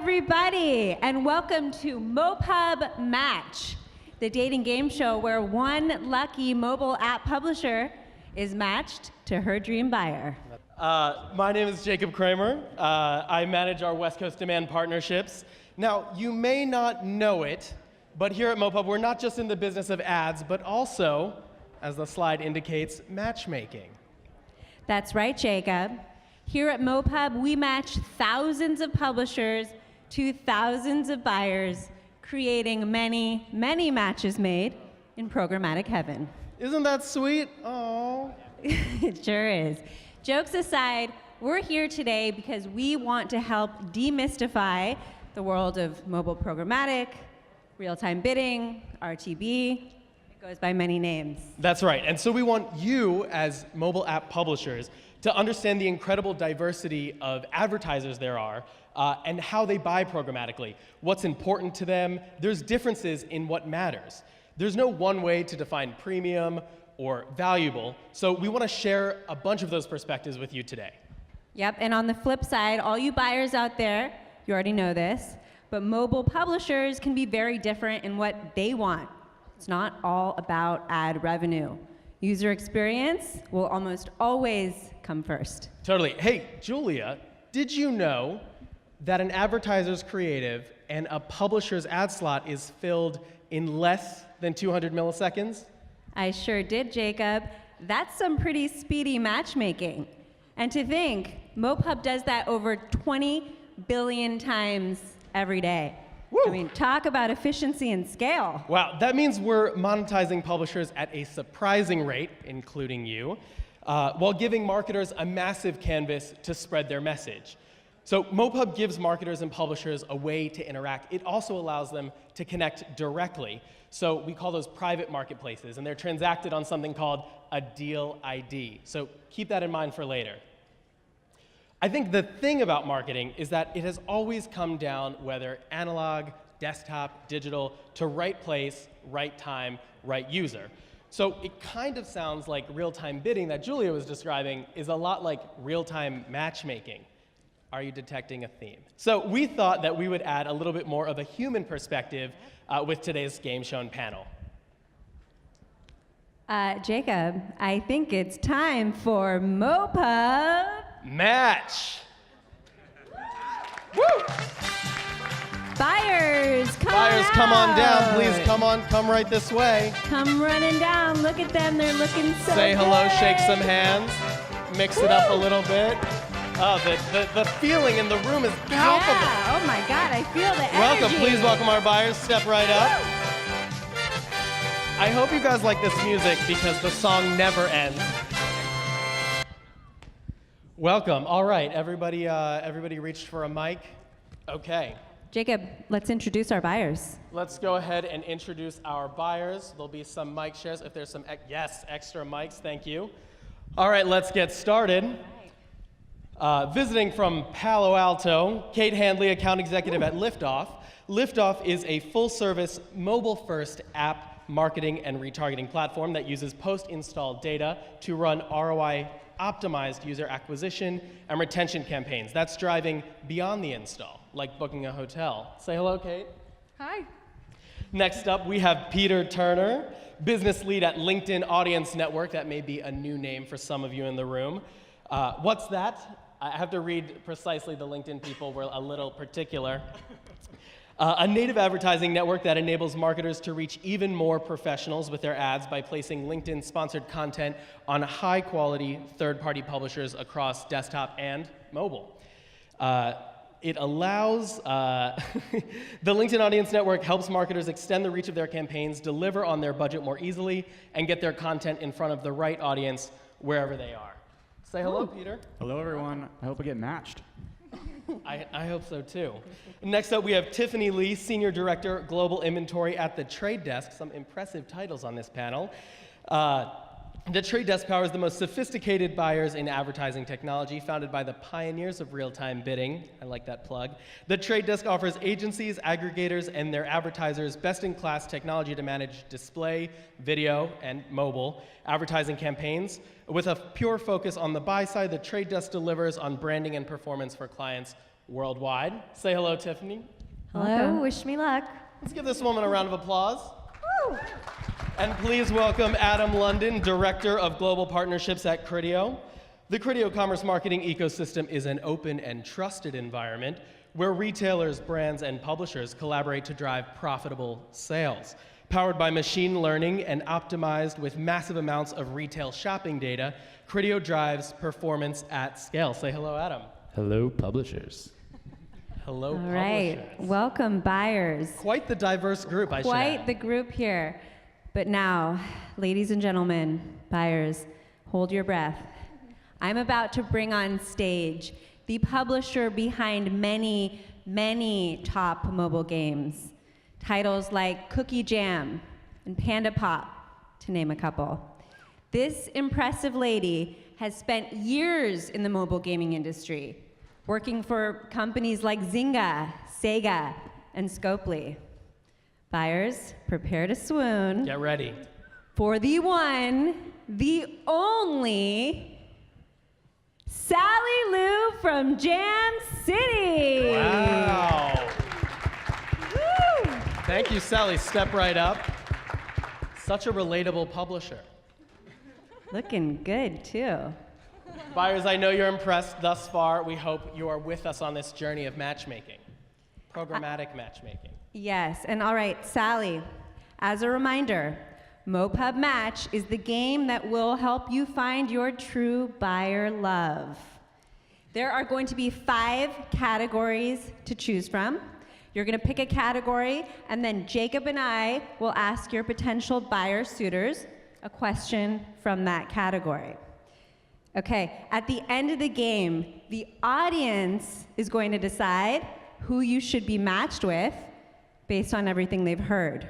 everybody, and welcome to MoPub Match, the dating game show where one lucky mobile app publisher is matched to her dream buyer. My name is Jacob Kramer. I manage our West Coast demand partnerships. Now, you may not know it, but here at MoPub, we're not just in the business of ads, but also, as the slide indicates, matchmaking. That's right, Jacob. Here at MoPub, we match thousands of publishers to thousands of buyers, creating many, many matches made in programmatic heaven. Isn't that sweet? Oh. It sure is. Jokes aside, we're here today because we want to help demystify the world of mobile programmatic, real-time bidding, RTB. It goes by many names. That's right. And so we want you, as mobile app publishers, to understand the incredible diversity of advertisers there are and how they buy programmatically, what's important to them. There's differences in what matters. There's no one way to define premium or valuable, so we want to share a bunch of those perspectives with you today. Yep, and on the flip side, all you buyers out there, you already know this, but mobile publishers can be very different in what they want. It's not all about ad revenue. User experience will almost always come first. Totally. Hey, Julia, did you know that an advertiser's creative and a publisher's ad slot is filled in less than 200 milliseconds? I sure did, Jacob. That's some pretty speedy matchmaking. And to think, MoPub does that over 20 billion times every day. Woo. I mean, talk about efficiency and scale. Wow, that means we're monetizing publishers at a surprising rate, including you, while giving marketers a massive canvas to spread their message. So MoPub gives marketers and publishers a way to interact. It also allows them to connect directly. So we call those private marketplaces, and they're transacted on something called a deal ID. So keep that in mind for later. I think the thing about marketing is that it has always come down, whether analog, desktop, digital, to right place, right time, right user. So it kind of sounds like real-time bidding that Julia was describing is a lot like real-time matchmaking. Are you detecting a theme? So we thought that we would add a little bit more of a human perspective with today's Game Shown panel. Jacob, I think it's time for MoPub Match! Woo! Buyers, come on down, please. Come right this way. Come running down. Look at them. They're looking so Say hello, good. shake some hands, mix it up a little bit. Oh, the feeling in the room is palpable. Yeah. Oh my God, I feel the energy. Welcome, please welcome our buyers. Step right up. I hope you guys like this music because the song never ends. Welcome. All right, everybody reached for a mic? Okay. Jacob, let's introduce our buyers. Let's go ahead and introduce our buyers. There'll be some mic shares. If there's some, yes, extra mics, thank you. All right, let's get started. Visiting from Palo Alto, Kate Handley, account executive at Liftoff. Liftoff is a full-service, mobile-first app marketing and retargeting platform that uses post-install data to run ROI-optimized user acquisition and retention campaigns. That's driving beyond the install, like booking a hotel. Say hello, Kate. Hi. Next up, we have Peter Turner, business lead at LinkedIn Audience Network. That may be a new name for some of you in the room. What's that? I have to read precisely. The LinkedIn people were a little particular. A native advertising network that enables marketers to reach even more professionals with their ads by placing LinkedIn-sponsored content on high-quality third-party publishers across desktop and mobile. It allows, the LinkedIn Audience Network helps marketers extend the reach of their campaigns, deliver on their budget more easily, and get their content in front of the right audience wherever they are. Say hello, Peter. Hello, everyone. I hope I get matched. I hope so, too. Next up, we have Tiffany Lee, Senior Director, Global Inventory at The Trade Desk. Some impressive titles on this panel. The Trade Desk powers the most sophisticated buyers in advertising technology, founded by the pioneers of real-time bidding. I like that plug. The Trade Desk offers agencies, aggregators, and their advertisers best-in-class technology to manage display, video, and mobile advertising campaigns. With a pure focus on the buy side, the Trade Desk delivers on branding and performance for clients worldwide. Say hello, Tiffany. Hello, Welcome. wish me luck. Let's give this woman a round of applause. And please welcome Adam London, Director of Global Partnerships at Criteo. The Criteo commerce marketing ecosystem is an open and trusted environment where retailers, brands, and publishers collaborate to drive profitable sales. Powered by machine learning and optimized with massive amounts of retail shopping data, Criteo drives performance at scale. Say hello, Adam. Hello, publishers. Hello, All publishers. right, welcome buyers. Quite the diverse group, I should Quite add. the group here. But now, ladies and gentlemen, buyers, hold your breath. I'm about to bring on stage the publisher behind many, many top mobile games. Titles like Cookie Jam and Panda Pop, to name a couple. This impressive lady has spent years in the mobile gaming industry, working for companies like Zynga, Sega, and Scopely. Buyers, prepare to swoon Get ready. for the one, the only, Sally Lou from Jam City. Wow. Woo! Thank you, Sally. Step right up. Such a relatable publisher. Looking good, too. Buyers, I know you're impressed thus far. We hope you are with us on this journey of matchmaking, programmatic matchmaking. Yes, and all right, Sally, as a reminder, MoPub Match is the game that will help you find your true buyer love. There are going to be 5 categories to choose from. You're going to pick a category, and then Jacob and I will ask your potential buyer suitors a question from that category. Okay, at the end of the game, the audience is going to decide who you should be matched with based on everything they've heard.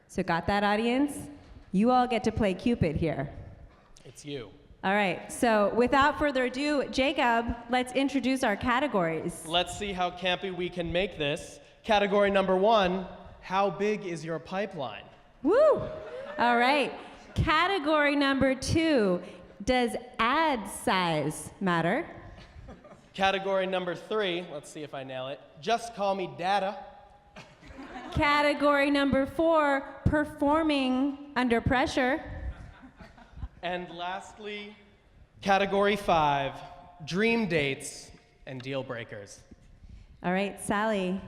So got that, audience? You all get to play Cupid here. It's you. All right, so without further ado, Jacob, let's introduce our categories. Let's see how campy we can make this. Category number 1, how big is your pipeline? Woo! All right, category number 2, does ad size matter? Category number 3, let's see if I nail it. Just call me data. Category number 4, performing under pressure. And lastly, category 5, dream dates and deal breakers. All right, Sally,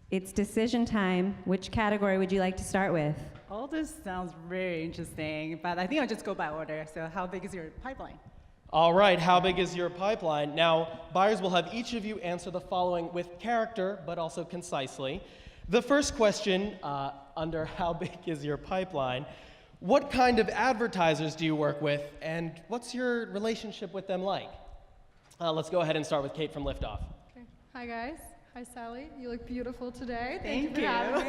it's decision time. Which category would you like to start with? All this sounds very interesting, but I think I'll just go by order. So how big is your pipeline? All right, how big is your pipeline? Now, buyers will have each of you answer the following with character, but also concisely. The first question under how big is your pipeline, what kind of advertisers do you work with, and what's your relationship with them like? Let's go ahead and start with Kate from Liftoff. Okay. Hi guys. Hi Sally. You look beautiful today. Thank you for you. having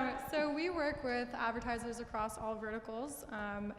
me. So we work with advertisers across all verticals,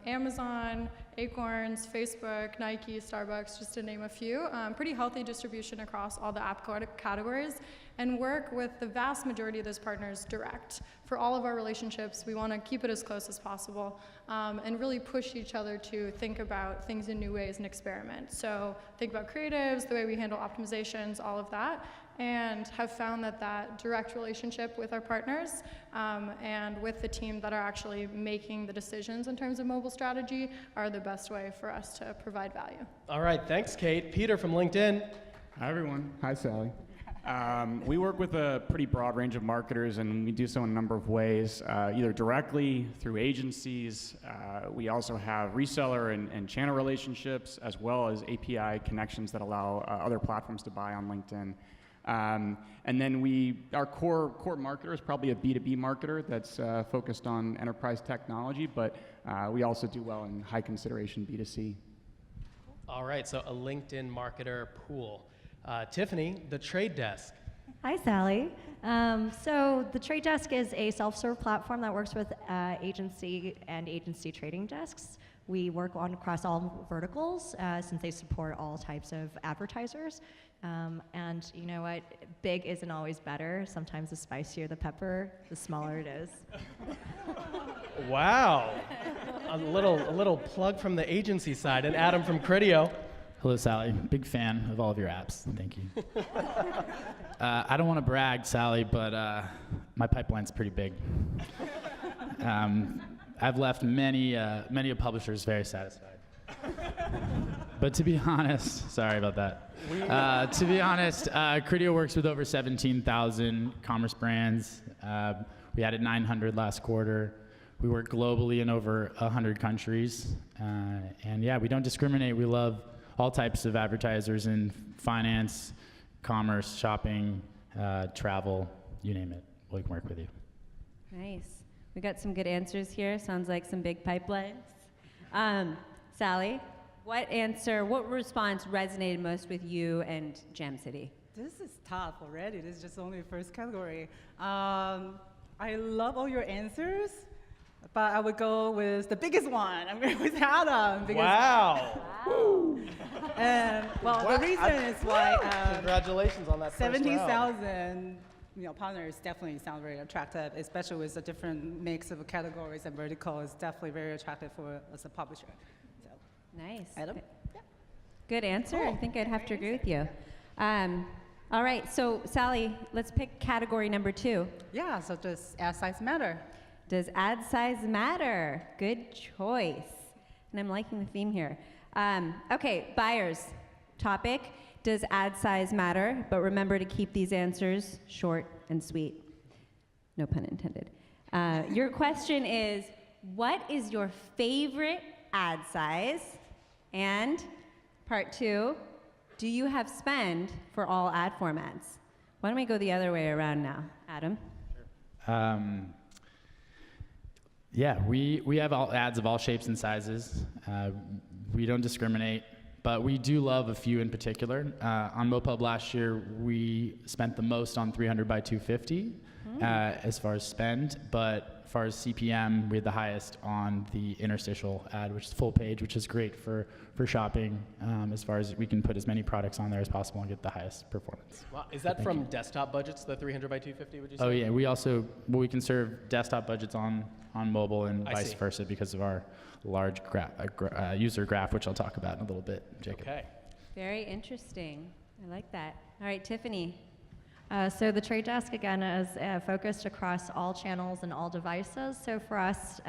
Amazon, Acorns, Facebook, Nike, Starbucks, just to name a few. Pretty healthy distribution across all the app categories, and work with the vast majority of those partners direct. For all of our relationships, we want to keep it as close as possible, and really push each other to think about things in new ways and experiment. So think about creatives, the way we handle optimizations, all of that, and have found that that direct relationship with our partners and with the team that are actually making the decisions in terms of mobile strategy are the best way for us to provide value. All right, thanks, Kate. Peter from LinkedIn. Hi, everyone. Hi, Sally. We work with a pretty broad range of marketers, and we do so in a number of ways, either directly through agencies. We also have reseller and channel relationships, as well as API connections that allow other platforms to buy on LinkedIn. And then our core marketer is probably a B2B marketer that's focused on enterprise technology, but we also do well in high consideration B2C. All right, so a LinkedIn marketer pool. Tiffany, the Trade Desk. Hi, Sally. So the Trade Desk is a self-serve platform that works with agency and agency trading desks. We work across all verticals since they support all types of advertisers. And you know what? Big isn't always better. Sometimes the spicier the pepper, the smaller it is. Wow. A little plug from the agency side. And Adam from Criteo. Hello, Sally. Big fan of all of your apps. Thank you. I don't want to brag, Sally, but my pipeline's pretty big. I've left many a publishers very satisfied. But to be honest, sorry about that. To be honest, Criteo works with over 17,000 commerce brands. We added 900 last quarter. We work globally in over 100 countries. And yeah, we don't discriminate. We love all types of advertisers in finance, commerce, shopping, travel, you name it. We can work with you. Nice. We got some good answers here. Sounds like some big pipelines. Sally, what response resonated most with you and Jam City? This is tough already. This is just only the first category. I love all your answers, but I would go with the biggest one. I'm going with Adam. Wow. And well, the reason is why Congratulations on that first round. 17,000 partners definitely sound very attractive, especially with the different mix of categories and verticals. Definitely very attractive for us as a publisher. So, Nice. Adam? Yeah. Good answer. I think I'd have to agree with you. All right, so Sally, let's pick category number 2. Yeah, so does ad size matter? Does ad size matter? Good choice. And I'm liking the theme here. Okay, buyers. Topic, does ad size matter? But remember to keep these answers short and sweet. No pun intended. Your question is, what is your favorite ad size? And part 2, do you have spend for all ad formats? Why don't we go the other way around now? Adam? Yeah, we have all ads of all shapes and sizes. We don't discriminate, but we do love a few in particular. On MoPub last year, we spent the most on 300 by 250 as far as spend, but as far as CPM, we had the highest on the interstitial ad, which is full page, which is great for shopping, as far as we can put as many products on there as possible and get the highest performance. Wow. Is that from desktop budgets, the 300 by 250, would you say? Oh yeah, we can serve desktop budgets on mobile and vice versa because of our large user graph, which I'll talk about in a little bit, Jacob. Okay. Very interesting. I like that. All right, Tiffany. So the Trade Desk, again, is focused across all channels and all devices. So for us,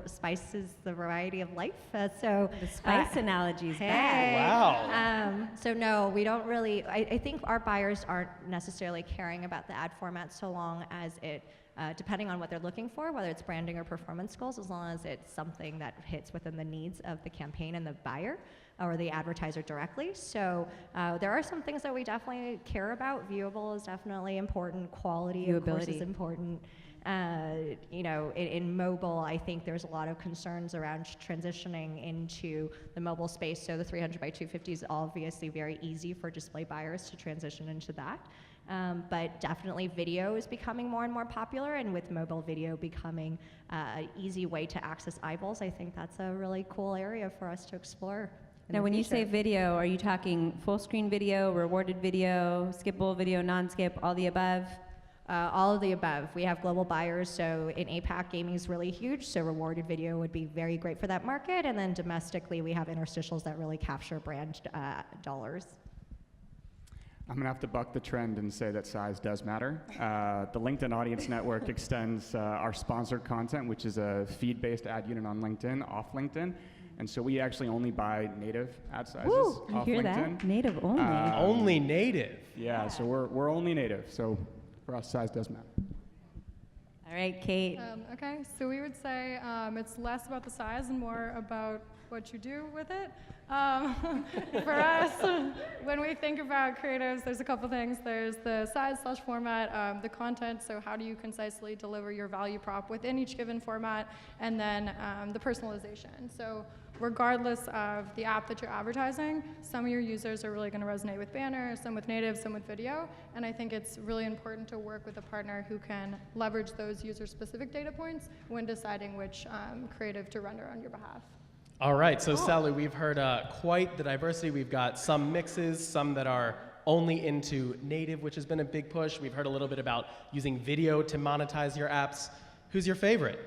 spice is the variety of life. So The spice analogy is hey. bad. Wow. So no, we don't really, I think our buyers aren't necessarily caring about the ad format so long as it, depending on what they're looking for, whether it's branding or performance goals, as long as it's something that hits within the needs of the campaign and the buyer or the advertiser directly. So there are some things that we definitely care about. Viewable is definitely important. Quality, of course, is important. In mobile, I think there's a lot of concerns around transitioning into the mobile space. So the 300 by 250 is obviously very easy for display buyers to transition into that. But definitely video is becoming more and more popular, and with mobile video becoming an easy way to access eyeballs, I think that's a really cool area for us to explore. Now, when you say video, are you talking full screen video, rewarded video, skippable video, non-skip, all the above? All of the above. We have global buyers, so in APAC, gaming is really huge, so rewarded video would be very great for that market, and then domestically, we have interstitials that really capture brand dollars. I'm going to have to buck the trend and say that size does matter. The LinkedIn Audience Network extends our sponsored content, which is a feed-based ad unit on LinkedIn, off LinkedIn. And so we actually only buy native ad sizes Woo, off you hear LinkedIn. that? Native only. Only native. Yeah, so we're only native. So for us, size does matter. All right, Kate. Okay, so we would say it's less about the size and more about what you do with it. For us, when we think about creatives, there's a couple things. There's the size/format, the content, so how do you concisely deliver your value prop within each given format, and then the personalization. So regardless of the app that you're advertising, some of your users are really going to resonate with banner, some with native, some with video, and I think it's really important to work with a partner who can leverage those user-specific data points when deciding which creative to render on your behalf. All right, so Sally, we've heard quite the diversity. We've got some mixes, some that are only into native, which has been a big push. We've heard a little bit about using video to monetize your apps. Who's your favorite?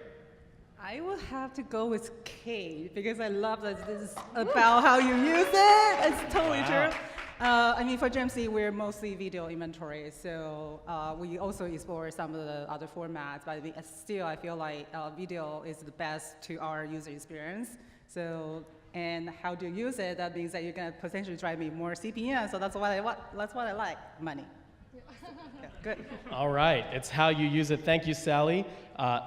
I will have to go with Kate because I love that this is about how you use it. It's totally true. I mean, for GMC, we're mostly video inventory, so we also explore some of the other formats, but still, I feel like video is the best to our user experience. So, and how do you use it? That means that you're going to potentially drive me more CPM, so that's what I want. That's what I like, money. Okay, good. All right, it's how you use it. Thank you, Sally.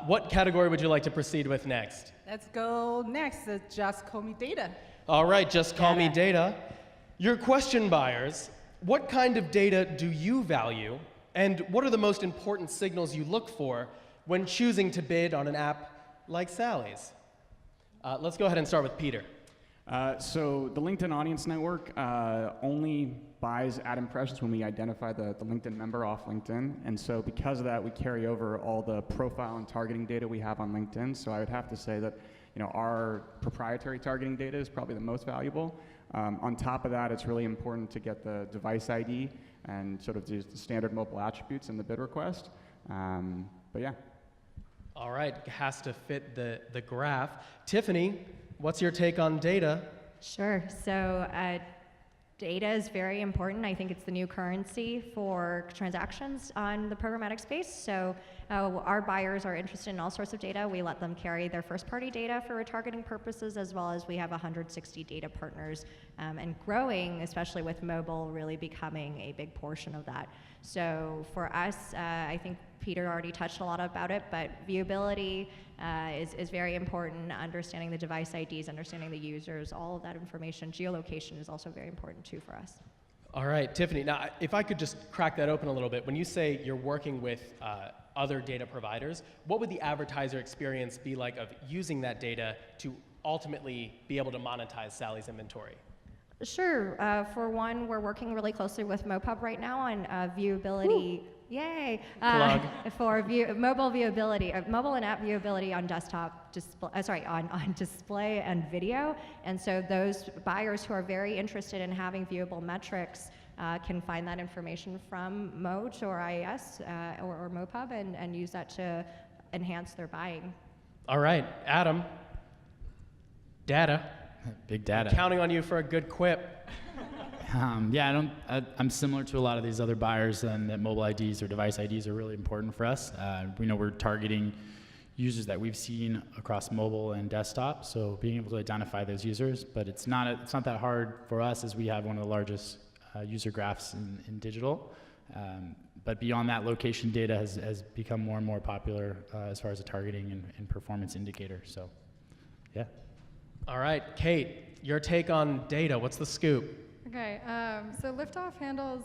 What category would you like to proceed with next? Let's go next, just call me data. All right, just call me data. Your question buyers, what kind of data do you value, and what are the most important signals you look for when choosing to bid on an app like Sally's? Let's go ahead and start with Peter. So the LinkedIn Audience Network only buys ad impressions when we identify the LinkedIn member off LinkedIn. And so because of that, we carry over all the profile and targeting data we have on LinkedIn. So I would have to say that our proprietary targeting data is probably the most valuable. On top of that, it's really important to get the device ID and sort of the standard mobile attributes in the bid request. But yeah. All right, has to fit the graph. Tiffany, what's your take on data? Sure. So data is very important. I think it's the new currency for transactions on the programmatic space. So our buyers are interested in all sorts of data. We let them carry their first-party data for retargeting purposes, as well as we have 160 data partners and growing, especially with mobile really becoming a big portion of that. So for us, I think Peter already touched a lot about it, but viewability is very important. Understanding the device IDs, understanding the users, all of that information. Geolocation is also very important too for us. All right, Tiffany, now if I could just crack that open a little bit. When you say you're working with other data providers, what would the advertiser experience be like of using that data to ultimately be able to monetize Sally's inventory? Sure. For one, we're working really closely with MoPub right now on viewability. Woo. Yay! Plug. For mobile viewability, mobile and app viewability on desktop display. On display and video. And so those buyers who are very interested in having viewable metrics can find that information from Moat or IAS or MoPub and use that to enhance their buying. All right, Adam. Data. Big data. I'm counting on you for a good quip. Yeah, I'm similar to a lot of these other buyers and that mobile IDs or device IDs are really important for us. We know we're targeting users that we've seen across mobile and desktop, so being able to identify those users, but it's not that hard for us as we have one of the largest user graphs in digital. But beyond that, location data has become more and more popular as far as a targeting and performance indicator, so yeah. All right, Kate, your take on data. What's the scoop? Okay, so Liftoff handles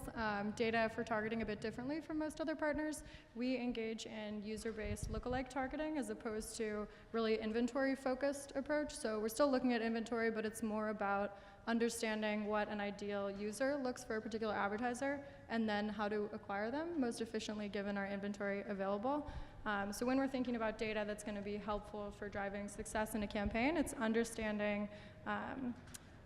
data for targeting a bit differently from most other partners. We engage in user-based lookalike targeting as opposed to really inventory-focused approach. So we're still looking at inventory, but it's more about understanding what an ideal user looks for a particular advertiser and then how to acquire them most efficiently given our inventory available. So when we're thinking about data that's going to be helpful for driving success in a campaign, it's understanding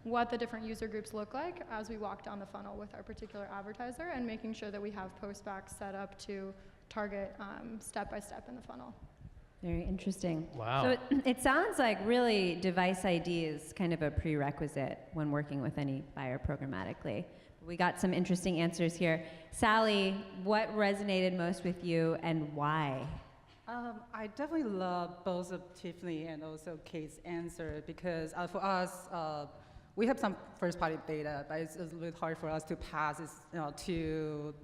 what the different user groups look like as we walk down the funnel with our particular advertiser and making sure that we have postbacks set up to target step by step in the funnel. Very interesting. Wow. So it sounds like really device ID is kind of a prerequisite when working with any buyer programmatically. We got some interesting answers here. Sally, what resonated most with you and why? I definitely love both of Tiffany and also Kate's answer because for us, we have some first-party data, but it's a little bit hard for us to pass to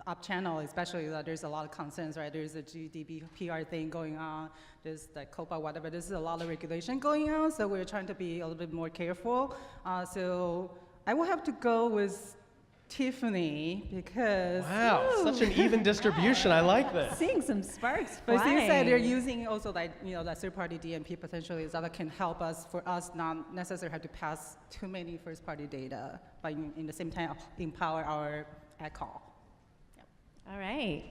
up channel, especially that there's a lot of concerns, right? There's a GDPR thing going on, there's the COPA, whatever. There's a lot of regulation going on, so we're trying to be a little bit more careful. So I will have to go with Tiffany because wow, such an even distribution. I like this. Seeing some sparks but flying. you said they're using also that that third-party DMP potentially that can help us for us not necessarily have to pass too many first-party data, but in the same time empower our ad call. Yep. All right,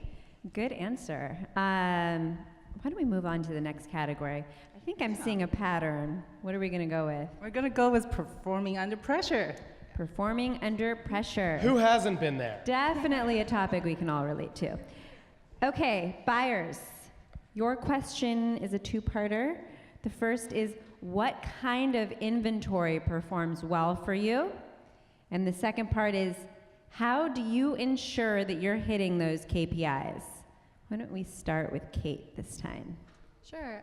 good answer. Why don't we move on to the next category? I think I'm seeing a pattern. What are we going to go with? We're going to go with performing under pressure. Performing under pressure. Who hasn't been there? Definitely a topic we can all relate to. Okay, buyers, your question is a two-parter. The first is, what kind of inventory performs well for you? And the second part is, how do you ensure that you're hitting those KPIs? Why don't we start with Kate this time? Sure.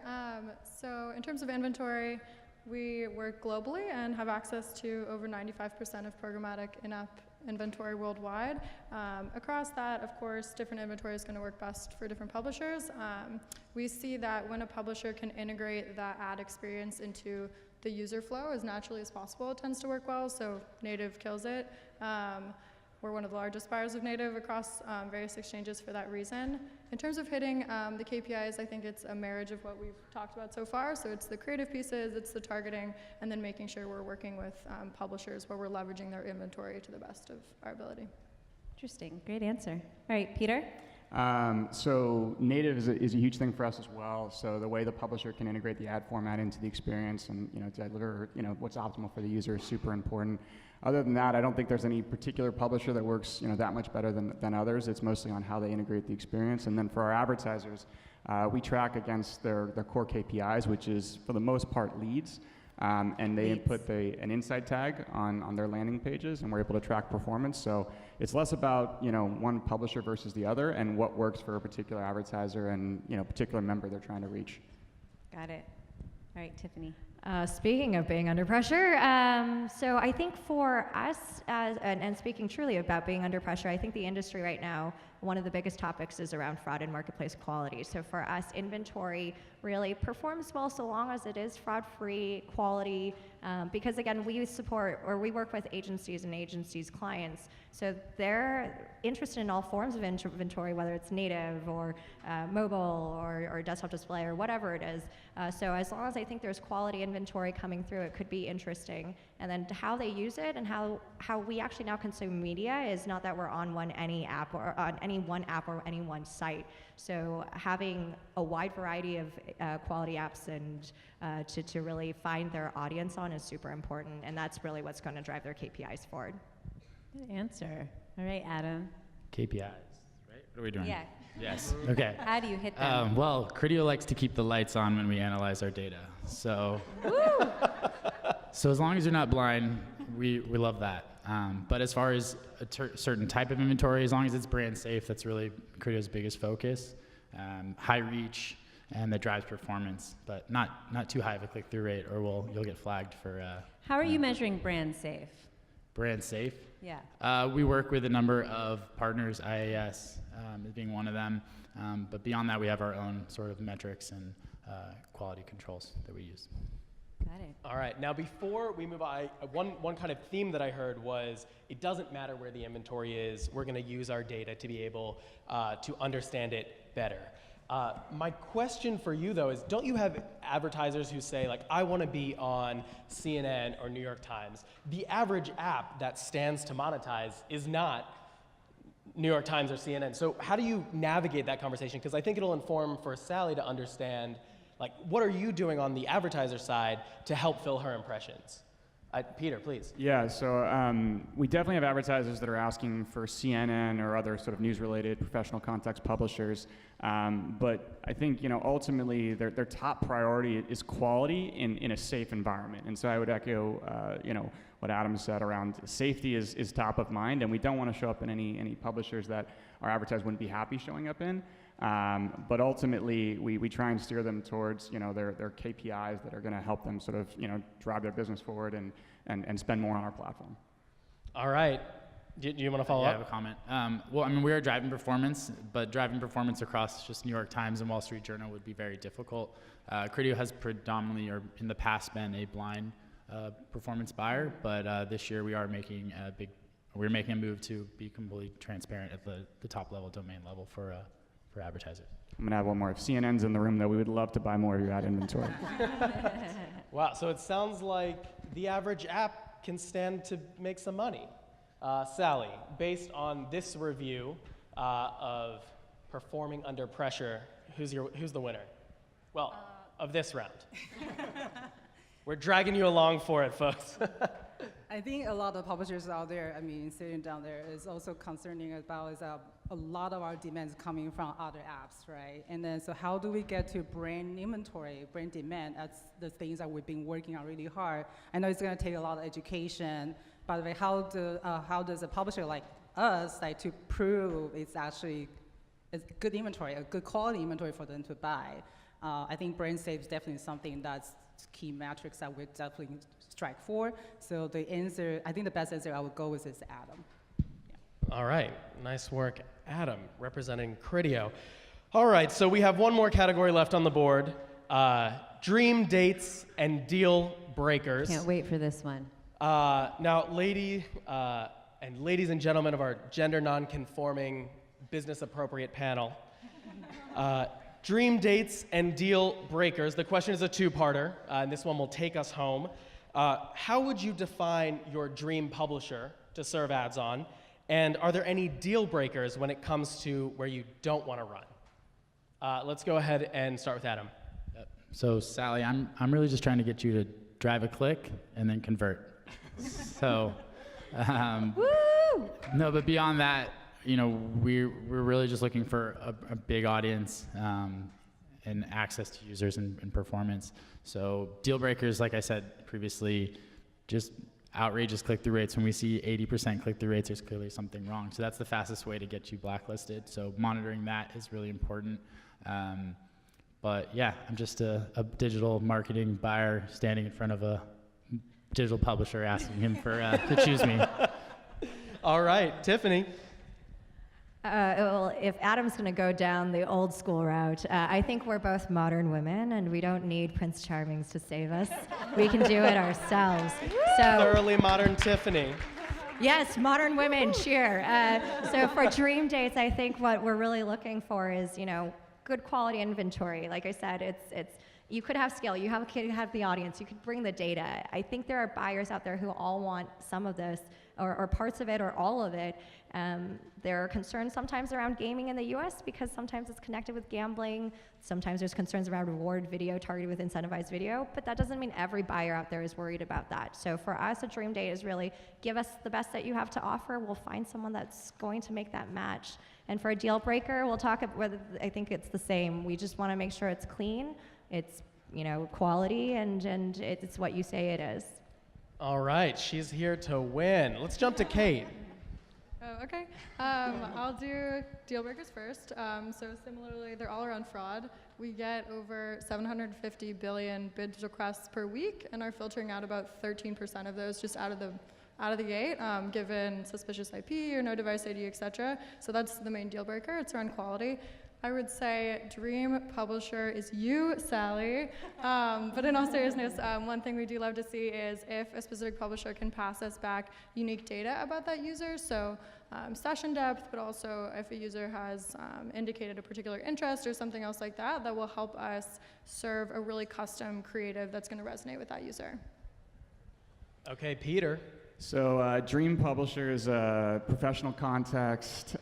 So in terms of inventory, we work globally and have access to over 95% of programmatic in-app inventory worldwide. Across that, of course, different inventory is going to work best for different publishers. We see that when a publisher can integrate that ad experience into the user flow as naturally as possible, it tends to work well, so native kills it. We're one of the largest buyers of native across various exchanges for that reason. In terms of hitting the KPIs, I think it's a marriage of what we've talked about so far. So it's the creative pieces, it's the targeting, and then making sure we're working with publishers where we're leveraging their inventory to the best of our ability. Interesting. Great answer. All right, Peter? So native is a huge thing for us as well. So the way the publisher can integrate the ad format into the experience and deliver what's optimal for the user is super important. Other than that, I don't think there's any particular publisher that works that much better than others. It's mostly on how they integrate the experience. And then for our advertisers, we track against their core KPIs, which is for the most part leads. And they input an insight tag on their landing pages, and we're able to track performance. So it's less about one publisher versus the other and what works for a particular advertiser and particular member they're trying to reach. Got it. All right, Tiffany. Speaking of being under pressure, so I think for us, and speaking truly about being under pressure, I think the industry right now, one of the biggest topics is around fraud and marketplace quality. So for us, inventory really performs well so long as it is fraud-free quality, because again, we support or we work with agencies and agencies' clients, so they're interested in all forms of inventory, whether it's native or mobile or desktop display or whatever it is. So as long as I think there's quality inventory coming through, it could be interesting. And then how they use it and how we actually now consume media is not that we're on any app or on any one app or any one site. So having a wide variety of quality apps and to really find their audience on is super important, and that's really what's going to drive their KPIs forward. Good answer. All right, Adam. KPIs, right? What are we doing? Yeah. Yes. Okay. How do you hit them? Well, Criteo likes to keep the lights on when we analyze our data. So, so as long as you're not blind, we love that. But as far as a certain type of inventory, as long as it's brand safe, that's really Criteo's biggest focus. High reach and that drives performance, but not too high of a click-through rate, or you'll get flagged for. How are you measuring brand safe? Brand safe? Yeah. We work with a number of partners, IAS being one of them. But beyond that, we have our own sort of metrics and quality controls that we use. Got it. All right, now before we move on, one kind of theme that I heard was it doesn't matter where the inventory is, we're gonna use our data to be able to understand it better. My question for you though is, don't you have advertisers who say like, I wanna be on CNN or New York Times? The average app that stands to monetize is not New York Times or CNN. So how do you navigate that conversation? Because I think it'll inform for Sally to understand, like, what are you doing on the advertiser side to help fill her impressions? Peter, please. Yeah, so we definitely have advertisers that are asking for CNN or other sort of news-related professional context publishers. But I think ultimately their top priority is quality in a safe environment. And so I would echo what Adam said around safety is top of mind, and we don't want to show up in any publishers that our advertisers wouldn't be happy showing up in. But ultimately, we try and steer them towards their KPIs that are going to help them sort of drive their business forward and spend more on our platform. All right. Do you want to follow up? I have a comment. Well, I mean, we are driving performance, but driving performance across just New York Times and Wall Street Journal would be very difficult. Criteo has predominantly, or in the past, been a blind performance buyer, but this year we are making we're making a move to be completely transparent at the top level, domain level for advertisers. I'm going to add one more. If CNN's in the room, though, we would love to buy more of your ad inventory. Wow, so it sounds like the average app can stand to make some money. Sally, based on this review of performing under pressure, who's the winner? Well, of this round. We're dragging you along for it, folks. I think a lot of publishers out there, I mean, sitting down there, is also concerning about is a lot of our demands coming from other apps, right? And then, so how do we get to brand inventory, brand demand? That's the things that we've been working on really hard. I know it's going to take a lot of education. By the way, how does a publisher like us like to prove it's good inventory, a good quality inventory for them to buy? I think brand safe is definitely something that's key metrics that we definitely strike for. So the answer, I think the best answer I would go with is Adam. All right, nice work, Adam, representing Criteo. All right, so we have one more category left on the board, dream dates and deal breakers. Can't wait for this one. Now, ladies and gentlemen of our gender non-conforming, business-appropriate panel, dream dates and deal breakers. The question is a two-parter, and this one will take us home. How would you define your dream publisher to serve ads on? And are there any deal breakers when it comes to where you don't want to run? Let's go ahead and start with Adam. So Sally, I'm really just trying to get you to drive a click and then convert. So, no, but beyond that, we're really just looking for a big audience and access to users and performance. So deal breakers, like I said previously, just outrageous click-through rates. When we see 80% click-through rates, there's clearly something wrong. So that's the fastest way to get you blacklisted. So monitoring that is really important. But yeah, I'm just a digital marketing buyer standing in front of a digital publisher asking him to choose me. All right, Tiffany. Well, if Adam's going to go down the old school route, I think we're both modern women, and we don't need Prince Charmings to save us. We can do it ourselves. So, Thoroughly modern Tiffany. yes, modern women, cheer. So for dream dates, I think what we're really looking for is, good quality inventory. Like I said, it's you could have scale, you could have the audience, you could bring the data. I think there are buyers out there who all want some of this, or parts of it, or all of it. There are concerns sometimes around gaming in the US because sometimes it's connected with gambling. Sometimes there's concerns around reward video targeted with incentivized video, but that doesn't mean every buyer out there is worried about that. So for us, a dream date is really give us the best that you have to offer. We'll find someone that's going to make that match. And for a deal breaker, we'll talk about whether, I think it's the same. We just want to make sure it's clean, it's quality, and it's what you say it is. All right, she's here to win. Let's jump to Kate. Oh, okay. I'll do deal breakers first. So similarly, they're all around fraud. We get over 750 billion bid requests per week, and are filtering out about 13% of those just out of the gate, given suspicious IP or no device ID, etc. So that's the main deal breaker. It's around quality. I would say dream publisher is you, Sally. But in all seriousness, one thing we do love to see is if a specific publisher can pass us back unique data about that user. So session depth, but also if a user has indicated a particular interest or something else like that, that will help us serve a really custom creative that's going to resonate with that user. Okay, Peter. So dream publisher is a professional context,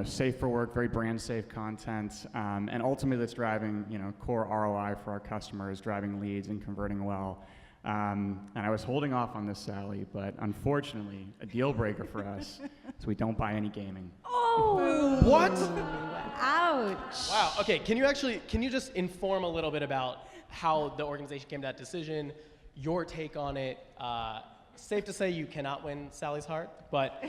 safe for work, very brand safe content, and ultimately that's driving core ROI for our customers, driving leads and converting well. And I was holding off on this, Sally, but unfortunately, a deal breaker for us is we don't buy any gaming. Oh! What? Ouch! Wow. Okay. Can you just inform a little bit about how the organization came to that decision, your take on it? Safe to say you cannot win Sally's heart, but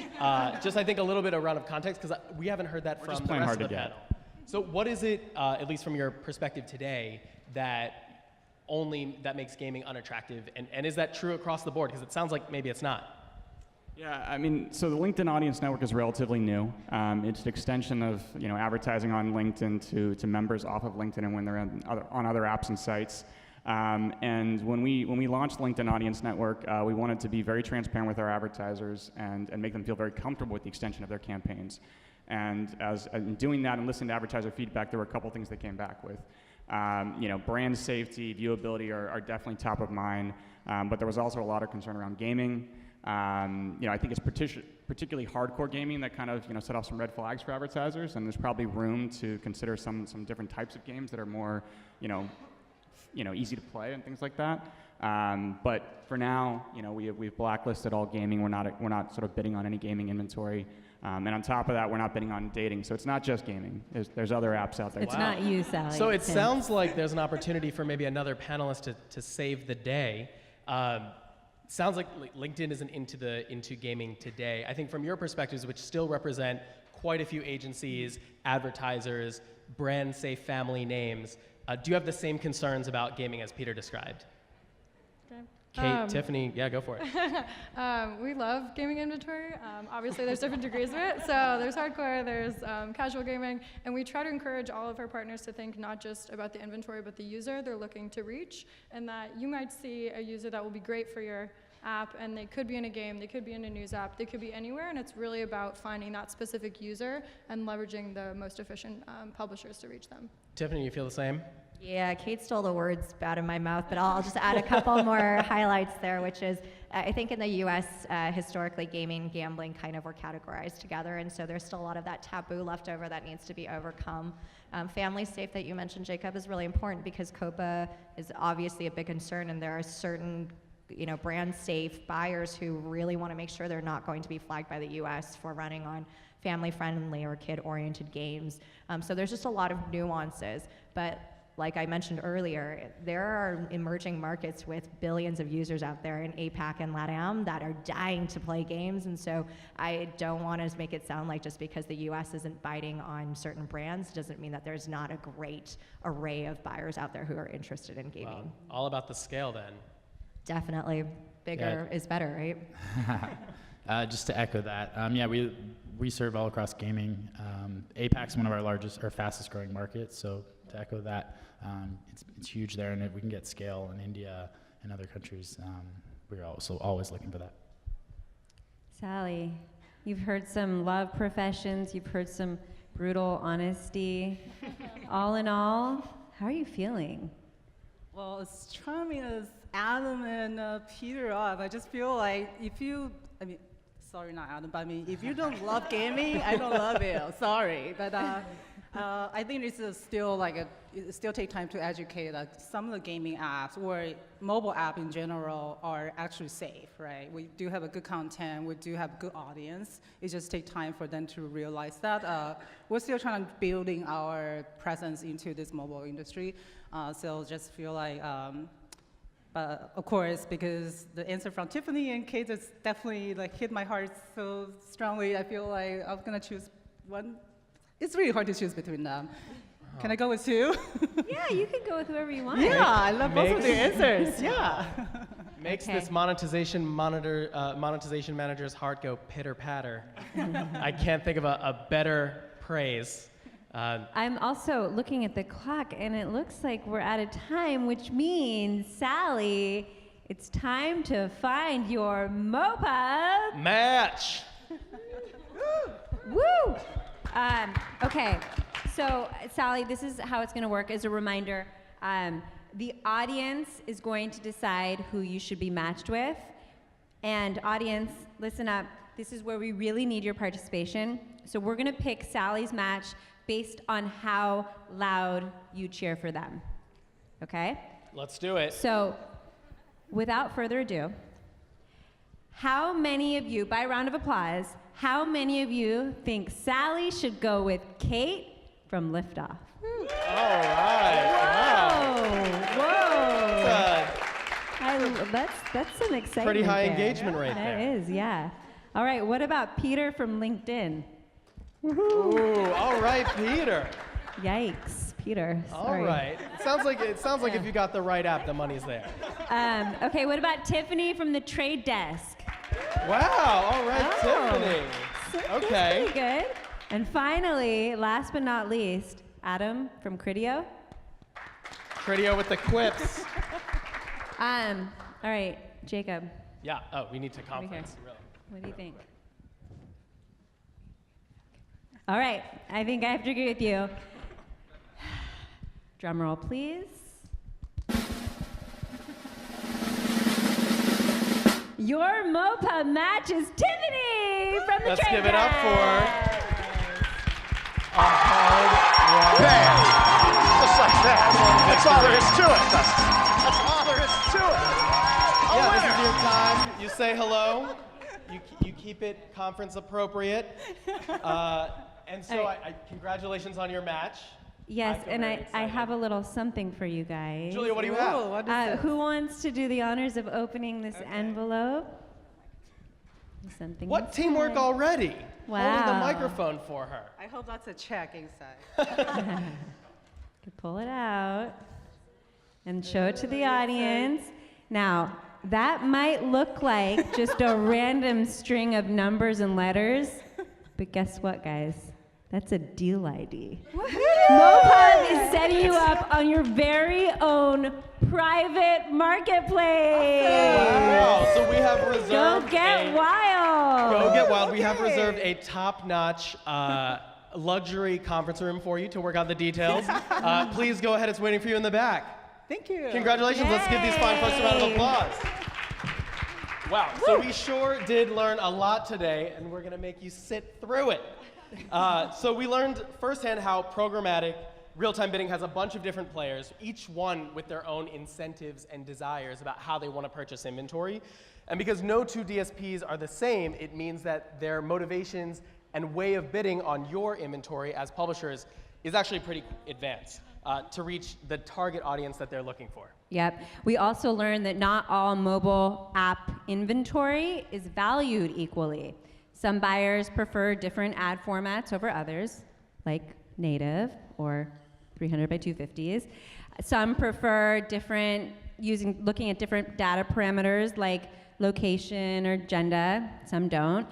just I think a little bit around of context because we haven't heard that from the rest of the panel. So what is it, at least from your perspective today, that makes gaming unattractive, and is that true across the board? Because it sounds like maybe it's not. Yeah, I mean, so the LinkedIn Audience Network is relatively new. It's an extension of advertising on LinkedIn to members off of LinkedIn and when they're on other apps and sites. And when we launched LinkedIn Audience Network, we wanted to be very transparent with our advertisers and make them feel very comfortable with the extension of their campaigns. And in doing that and listening to advertiser feedback, there were a couple things they came back with. Brand safety, viewability are definitely top of mind, but there was also a lot of concern around gaming. I think it's particularly hardcore gaming that kind of set off some red flags for advertisers, and there's probably room to consider some different types of games that are more easy to play and things like that. But for now, we've blacklisted all gaming. We're not sort of bidding on any gaming inventory. And on top of that, we're not bidding on dating. So it's not just gaming. There's other apps out there. It's not you, Sally. So it it's him. sounds like there's an opportunity for maybe another panelist to save the day. Sounds like LinkedIn isn't into gaming today. I think from your perspectives, which still represent quite a few agencies, advertisers, brand safe family names, do you have the same concerns about gaming as Peter described? Kate, Tiffany, yeah, go for it. We love gaming inventory. Obviously, there's different degrees of it. So there's hardcore, there's casual gaming, and we try to encourage all of our partners to think not just about the inventory, but the user they're looking to reach, and that you might see a user that will be great for your app, and they could be in a game, they could be in a news app, they could be anywhere, and it's really about finding that specific user and leveraging the most efficient publishers to reach them. Tiffany, you feel the same? Yeah, Kate stole the words out of my mouth, but I'll just add a couple more highlights there, which is, I think in the US, historically, gaming, gambling kind of were categorized together, and so there's still a lot of that taboo left over that needs to be overcome. Family safe that you mentioned, Jacob, is really important because COPA is obviously a big concern, and there are certain brand safe buyers who really want to make sure they're not going to be flagged by the US for running on family-friendly or kid-oriented games. So there's just a lot of nuances, but like I mentioned earlier, there are emerging markets with billions of users out there in APAC and LATAM that are dying to play games, and so I don't want to make it sound like just because the US isn't biting on certain brands doesn't mean that there's not a great array of buyers out there who are interested in gaming. Well, all about the scale then. Definitely. Bigger is better, right? Just to echo that, we serve all across gaming. APAC's one of our largest or fastest growing markets, so to echo that, it's huge there, and if we can get scale in India and other countries, we're also always looking for that. Sally, you've heard some love professions, you've heard some brutal honesty. All in all, how are you feeling? Well, as charming as Adam and Peter are, I just feel like sorry, not Adam, but if you don't love gaming, I don't love you. Sorry, but I think it's still it still take time to educate. Some of the gaming apps or mobile app in general are actually safe, right? We do have a good content, we do have good audience. It just takes time for them to realize that. We're still trying to building our presence into this mobile industry, so just feel like. But of course, because the answer from Tiffany and Kate is definitely hit my heart so strongly, I feel like I'm gonna choose one. It's really hard to choose between them. Can I go with two? Yeah, you can go with whoever you want. Yeah, I love both of the answers. Yeah. Makes Okay. this monetization manager's heart go pitter patter. I can't think of a better praise. I'm also looking at the clock, and it looks like we're out of time, which means, Sally, it's time to find your MoPub. Match. Woo! Okay, so Sally, this is how it's going to work. As a reminder, the audience is going to decide who you should be matched with. And audience, listen up. This is where we really need your participation. So we're going to pick Sally's match based on how loud you cheer for them. Okay? Let's do it. So, without further ado, how many of you, by a round of applause, how many of you think Sally should go with Kate from Liftoff? All right. Whoa! That's an excitement. Pretty high there. engagement rate there. That is, yeah. All right, what about Peter from LinkedIn? Ooh, all right, Peter. Yikes, Peter. All Sorry. right. It sounds like if you got the right app, the money's there. Okay, what about Tiffany from the Trade Desk? Wow. All right, Tiffany. That's Okay. pretty good. And finally, last but not least, Adam from Criteo. Criteo with the quips. All right, Jacob, Yeah. Oh, we need to conference. Really. what do you think? All right, I think I have to agree with you. Drum roll, please. Your MoPub match is Tiffany from the Let's Trade give it up Desk. for a hard Just like that. That's all there is to it. That's all there is to it. say hello. You keep it conference appropriate. And so congratulations on your match. Yes, feel and very I excited. have a little something for you guys. Julia, what do you have? Ooh, what is this? Who wants to do the honors of opening this envelope? Something What teamwork inside. already? Holding the Wow. microphone for her. I hope that's a check inside. Could pull it out and show it to the audience. Now, that might look like just a random string of numbers and letters, but guess what, guys? That's a deal ID. MoPub is setting you up on your very own private marketplace. Wow. So we have reserved Go get wild. Go get wild. We have reserved a top-notch luxury conference room for you to work out the details. Please go ahead. It's waiting for you in the back. Thank you. Congratulations. Let's give these fine folks a round of Yay. applause. Wow. So we sure did learn a lot today, and we're going to make you sit through it. So we learned firsthand how programmatic real-time bidding has a bunch of different players, each one with their own incentives and desires about how they want to purchase inventory. And because no two DSPs are the same, it means that their motivations and way of bidding on your inventory as publishers is actually pretty advanced to reach the target audience that they're looking for. Yep. We also learned that not all mobile app inventory is valued equally. Some buyers prefer different ad formats over others, like native or 300 by 250s. Some prefer looking at different data parameters like location or agenda. Some don't.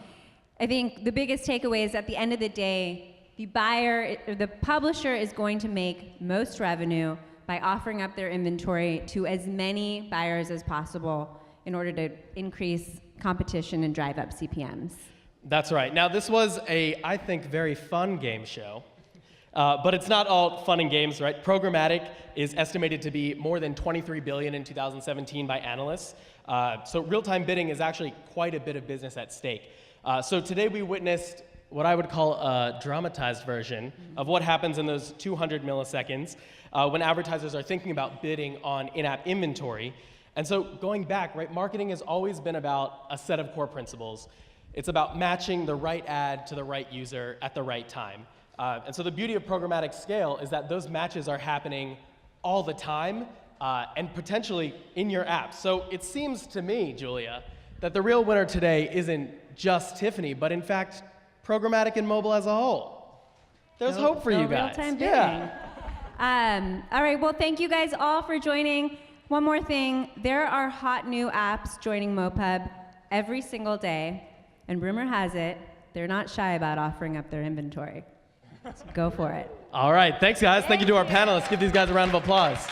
I think the biggest takeaway is at the end of the day, the publisher is going to make most revenue by offering up their inventory to as many buyers as possible in order to increase competition and drive up CPMs. That's right. Now, this was I think, very fun game show. But it's not all fun and games, right? Programmatic is estimated to be more than $23 billion in 2017 by analysts. So real-time bidding is actually quite a bit of business at stake. So today we witnessed what I would call a dramatized version of what happens in those 200 milliseconds when advertisers are thinking about bidding on in-app inventory. And so going back, right, marketing has always been about a set of core principles. It's about matching the right ad to the right user at the right time. And so the beauty of programmatic scale is that those matches are happening all the time and potentially in your app. So it seems to me, Julia, that the real winner today isn't just Tiffany, but in fact, programmatic and mobile as a whole. There's hope for you guys. Real-time bidding. All right, well, thank you guys all for joining. One more thing, there are hot new apps joining MoPub every single day, and rumor has it, they're not shy about offering up their inventory. So go for it. All right, thanks guys. Thank you to our panelists. Give these guys a round of applause.